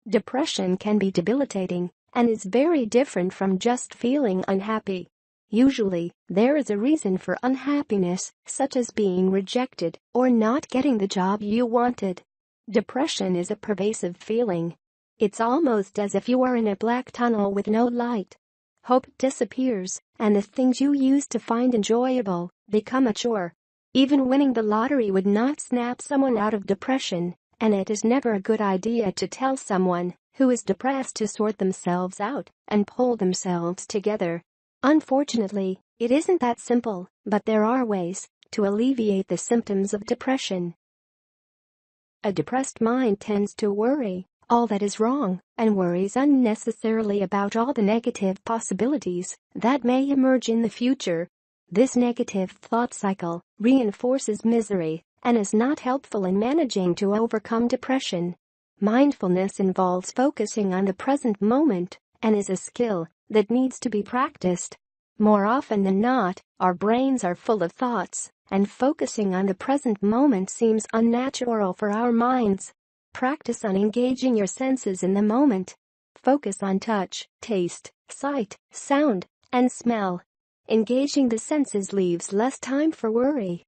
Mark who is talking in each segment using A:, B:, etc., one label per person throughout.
A: Depression can be debilitating and is very different from just feeling unhappy. Usually, there is a reason for unhappiness, such as being rejected or not getting the job you wanted. Depression is a pervasive feeling. It's almost as if you are in a black tunnel with no light. Hope disappears, and the things you used to find enjoyable become a chore. Even winning the lottery would not snap someone out of depression, and it is never a good idea to tell someone who is depressed to sort themselves out and pull themselves together. Unfortunately, it isn't that simple, but there are ways to alleviate the symptoms of depression. A depressed mind tends to worry all that is wrong and worries unnecessarily about all the negative possibilities that may emerge in the future. This negative thought cycle reinforces misery and is not helpful in managing to overcome depression. Mindfulness involves focusing on the present moment and is a skill that needs to be practiced. More often than not, our brains are full of thoughts, and focusing on the present moment seems unnatural for our minds. Practice on engaging your senses in the moment. Focus on touch, taste, sight, sound, and smell. Engaging the senses leaves less time for worry.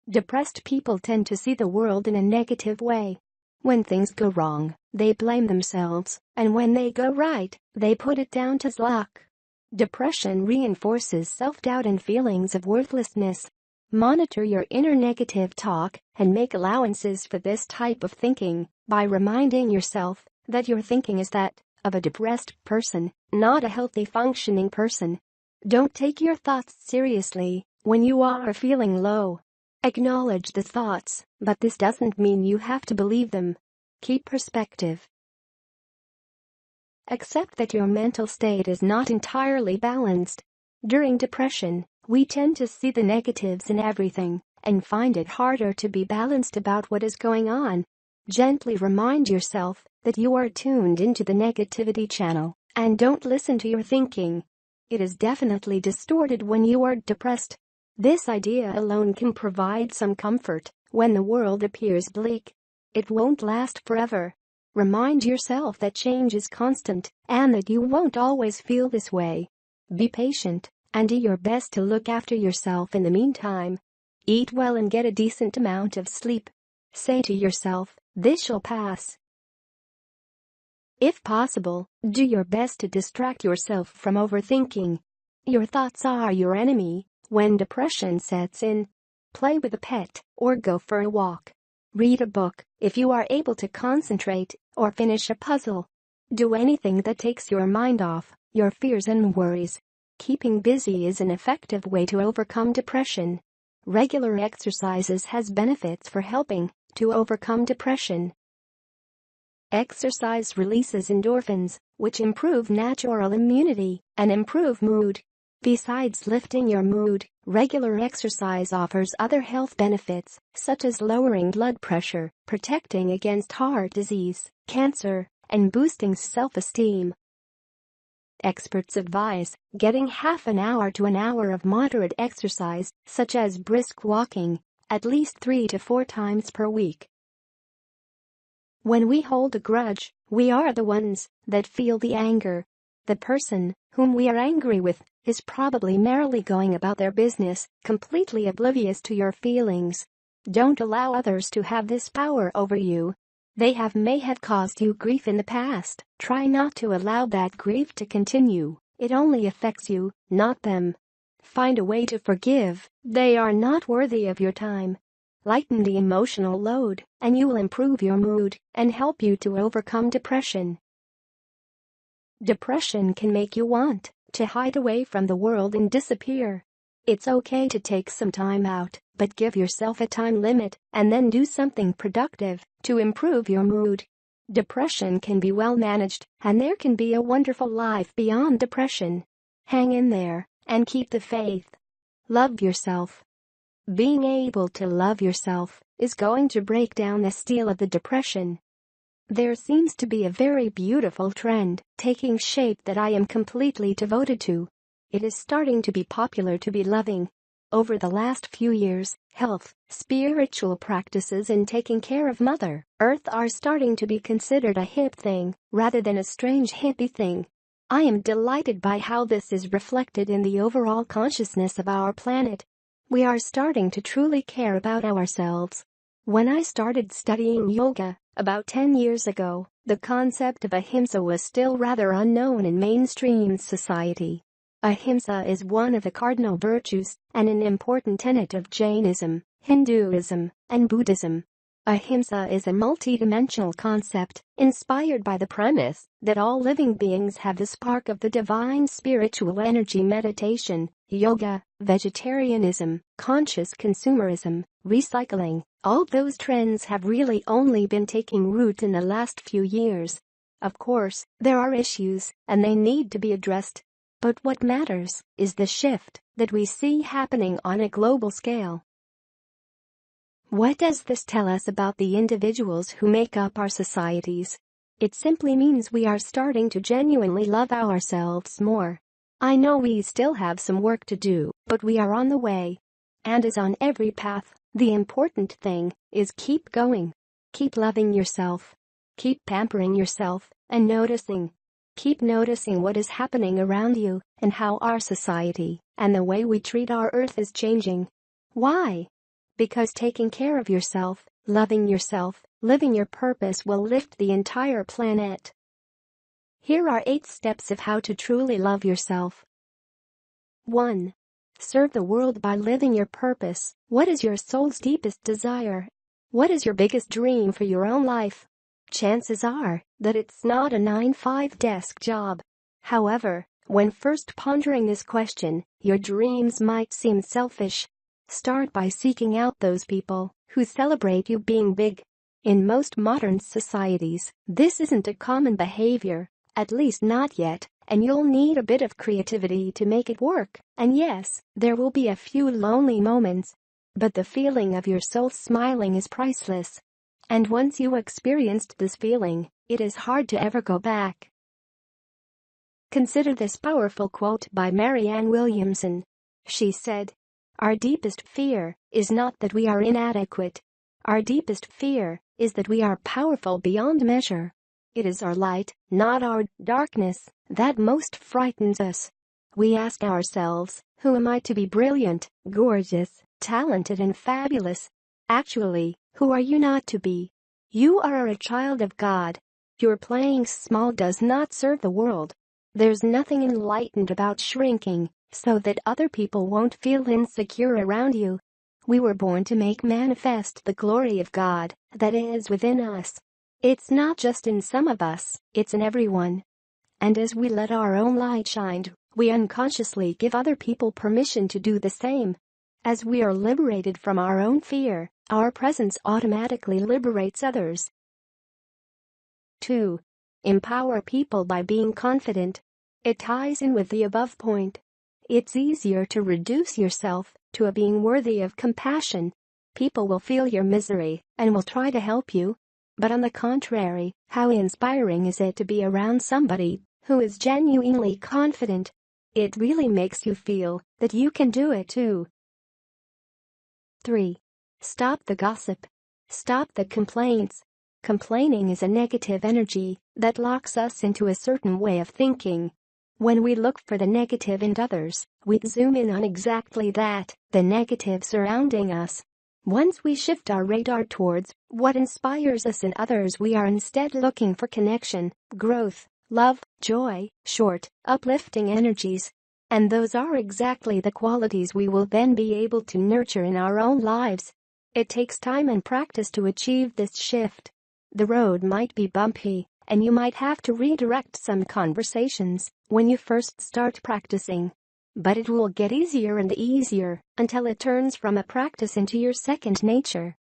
A: Depressed people tend to see the world in a negative way. When things go wrong, they blame themselves, and when they go right, they put it down to luck. Depression reinforces self-doubt and feelings of worthlessness. Monitor your inner negative talk and make allowances for this type of thinking by reminding yourself that your thinking is that of a depressed person, not a healthy functioning person. Don't take your thoughts seriously when you are feeling low. Acknowledge the thoughts, but this doesn't mean you have to believe them. Keep perspective. Accept that your mental state is not entirely balanced. During depression, we tend to see the negatives in everything and find it harder to be balanced about what is going on. Gently remind yourself that you are tuned into the negativity channel and don't listen to your thinking. It is definitely distorted when you are depressed. This idea alone can provide some comfort when the world appears bleak. It won't last forever. Remind yourself that change is constant and that you won't always feel this way. Be patient and do your best to look after yourself in the meantime. Eat well and get a decent amount of sleep. Say to yourself, "This shall pass." If possible, do your best to distract yourself from overthinking. Your thoughts are your enemy when depression sets in. Play with a pet or go for a walk. Read a book if you are able to concentrate, or finish a puzzle. Do anything that takes your mind off your fears and worries. Keeping busy is an effective way to overcome depression. Regular exercises has benefits for helping to overcome depression. Exercise releases endorphins, which improve natural immunity and improve mood. Besides lifting your mood, regular exercise offers other health benefits, such as lowering blood pressure, protecting against heart disease, cancer, and boosting self-esteem. Experts advise getting half an hour to an hour of moderate exercise, such as brisk walking, at least 3 to 4 times per week. When we hold a grudge, we are the ones that feel the anger. The person whom we are angry with is probably merrily going about their business, completely oblivious to your feelings. Don't allow others to have this power over you. They may have caused you grief in the past. Try not to allow that grief to continue. It only affects you, not them. Find a way to forgive. They are not worthy of your time. Lighten the emotional load, and you will improve your mood and help you to overcome depression. Depression can make you want to hide away from the world and disappear. It's okay to take some time out, but give yourself a time limit and then do something productive to improve your mood. Depression can be well managed, and there can be a wonderful life beyond depression. Hang in there and keep the faith. Love yourself. Being able to love yourself is going to break down the steel of the depression. There seems to be a very beautiful trend taking shape that I am completely devoted to. It is starting to be popular to be loving. Over the last few years, health, spiritual practices and taking care of Mother Earth are starting to be considered a hip thing rather than a strange hippie thing. I am delighted by how this is reflected in the overall consciousness of our planet. We are starting to truly care about ourselves. When I started studying yoga about 10 years ago, the concept of ahimsa was still rather unknown in mainstream society. Ahimsa is one of the cardinal virtues and an important tenet of Jainism, Hinduism, and Buddhism. Ahimsa is a multidimensional concept inspired by the premise that all living beings have the spark of the divine spiritual energy. Meditation, yoga, vegetarianism, conscious consumerism, recycling, all those trends have really only been taking root in the last few years. Of course, there are issues, and they need to be addressed. But what matters is the shift that we see happening on a global scale. What does this tell us about the individuals who make up our societies? It simply means we are starting to genuinely love ourselves more. I know we still have some work to do, but we are on the way. And as on every path, the important thing is keep going. Keep loving yourself. Keep pampering yourself and noticing. Keep noticing what is happening around you and how our society and the way we treat our Earth is changing. Why? Because taking care of yourself, loving yourself, living your purpose will lift the entire planet. Here are 8 steps of how to truly love yourself. 1. Serve the world by living your purpose. What is your soul's deepest desire? What is your biggest dream for your own life? Chances are that it's not a 9-to-5 desk job. However, when first pondering this question, your dreams might seem selfish. Start by seeking out those people who celebrate you being big. In most modern societies, this isn't a common behavior, at least not yet, and you'll need a bit of creativity to make it work. And yes, there will be a few lonely moments, but the feeling of your soul smiling is priceless. And once you experienced this feeling, it is hard to ever go back. Consider this powerful quote by Marianne Williamson. She said, "Our deepest fear is not that we are inadequate. Our deepest fear is that we are powerful beyond measure. It is our light, not our darkness, that most frightens us. We ask ourselves, who am I to be brilliant, gorgeous, talented and fabulous? Actually, who are you not to be? You are a child of God. Your playing small does not serve the world. There's nothing enlightened about shrinking so that other people won't feel insecure around you. We were born to make manifest the glory of God that is within us. It's not just in some of us, it's in everyone. And as we let our own light shine, we unconsciously give other people permission to do the same. As we are liberated from our own fear, our presence automatically liberates others. 2. Empower people by being confident. It ties in with the above point. It's easier to reduce yourself to a being worthy of compassion. People will feel your misery and will try to help you. But on the contrary, how inspiring is it to be around somebody who is genuinely confident? It really makes you feel that you can do it too. 3. Stop the gossip. Stop the complaints. Complaining is a negative energy that locks us into a certain way of thinking. When we look for the negative in others, we zoom in on exactly that, the negative surrounding us. Once we shift our radar towards what inspires us in others, we are instead looking for connection, growth, love, joy, short, uplifting energies. And those are exactly the qualities we will then be able to nurture in our own lives. It takes time and practice to achieve this shift. The road might be bumpy, and you might have to redirect some conversations when you first start practicing. But it will get easier and easier until it turns from a practice into your second nature.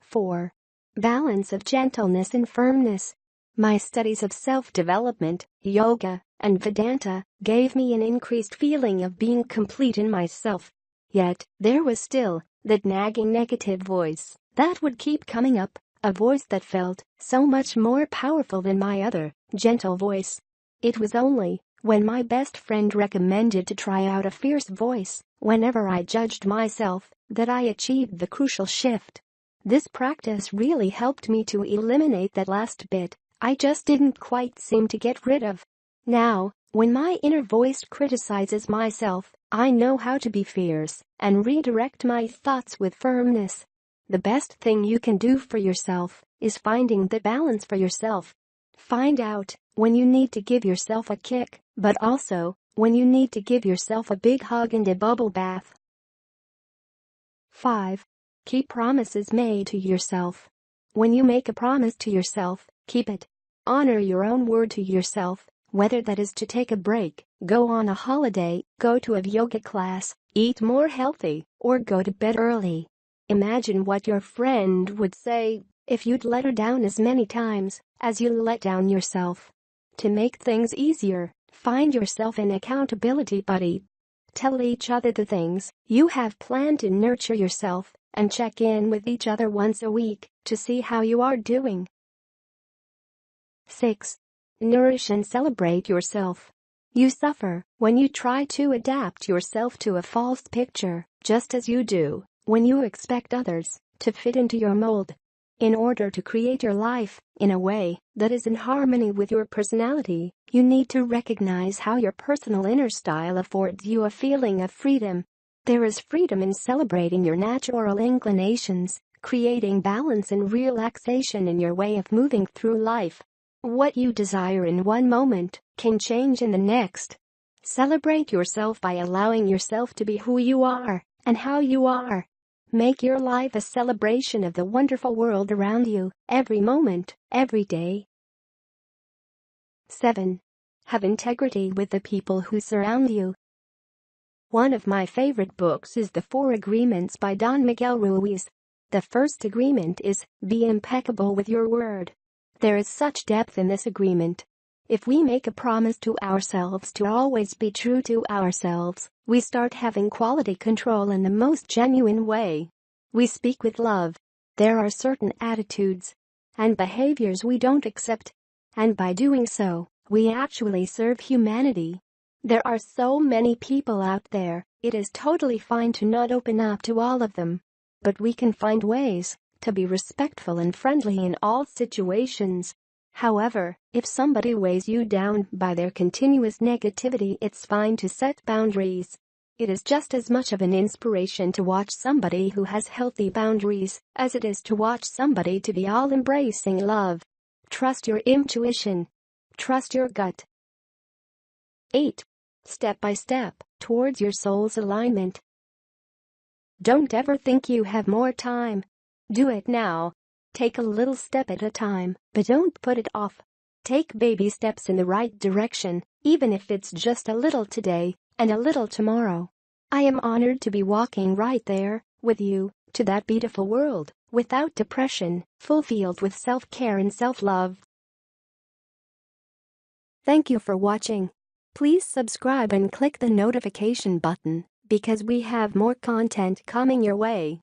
A: 4. Balance of gentleness and firmness. My studies of self-development, yoga, and Vedanta gave me an increased feeling of being complete in myself. Yet, there was still that nagging negative voice that would keep coming up, a voice that felt so much more powerful than my other, gentle voice. It was only When my best friend recommended to try out a fierce voice whenever I judged myself, that I achieved the crucial shift. This practice really helped me to eliminate that last bit I just didn't quite seem to get rid of. Now, when my inner voice criticizes myself, I know how to be fierce and redirect my thoughts with firmness. The best thing you can do for yourself is finding the balance for yourself. Find out when you need to give yourself a kick, but also when you need to give yourself a big hug and a bubble bath. 5. Keep promises made to yourself. When you make a promise to yourself, keep it. Honor your own word to yourself, whether that is to take a break, go on a holiday, go to a yoga class, eat more healthy, or go to bed early. Imagine what your friend would say if you'd let her down as many times as you let down yourself. To make things easier, find yourself an accountability buddy. Tell each other the things you have planned to nurture yourself and check in with each other once a week to see how you are doing. 6. Nourish and celebrate yourself. You suffer when you try to adapt yourself to a false picture, just as you do when you expect others to fit into your mold. In order to create your life in a way that is in harmony with your personality, you need to recognize how your personal inner style affords you a feeling of freedom. There is freedom in celebrating your natural inclinations, creating balance and relaxation in your way of moving through life. What you desire in one moment can change in the next. Celebrate yourself by allowing yourself to be who you are and how you are. Make your life a celebration of the wonderful world around you, every moment, every day. 7. Have integrity with the people who surround you. One of my favorite books is The 4 Agreements by Don Miguel Ruiz. The first agreement is, be impeccable with your word. There is such depth in this agreement. If we make a promise to ourselves to always be true to ourselves, we start having quality control in the most genuine way. We speak with love. There are certain attitudes and behaviors we don't accept, and by doing so, we actually serve humanity. There are so many people out there, it is totally fine to not open up to all of them. But we can find ways to be respectful and friendly in all situations. However, if somebody weighs you down by their continuous negativity, it's fine to set boundaries. It is just as much of an inspiration to watch somebody who has healthy boundaries as it is to watch somebody to be all-embracing love. Trust your intuition. Trust your gut. 8. Step by step towards your soul's alignment. Don't ever think you have more time. Do it now. Take a little step at a time, but don't put it off. Take baby steps in the right direction, even if it's just a little today and a little tomorrow. I am honored to be walking right there with you to that beautiful world, without depression, fulfilled with self-care and self-love. Thank you for watching. Please subscribe and click the notification button because we have more content coming your way.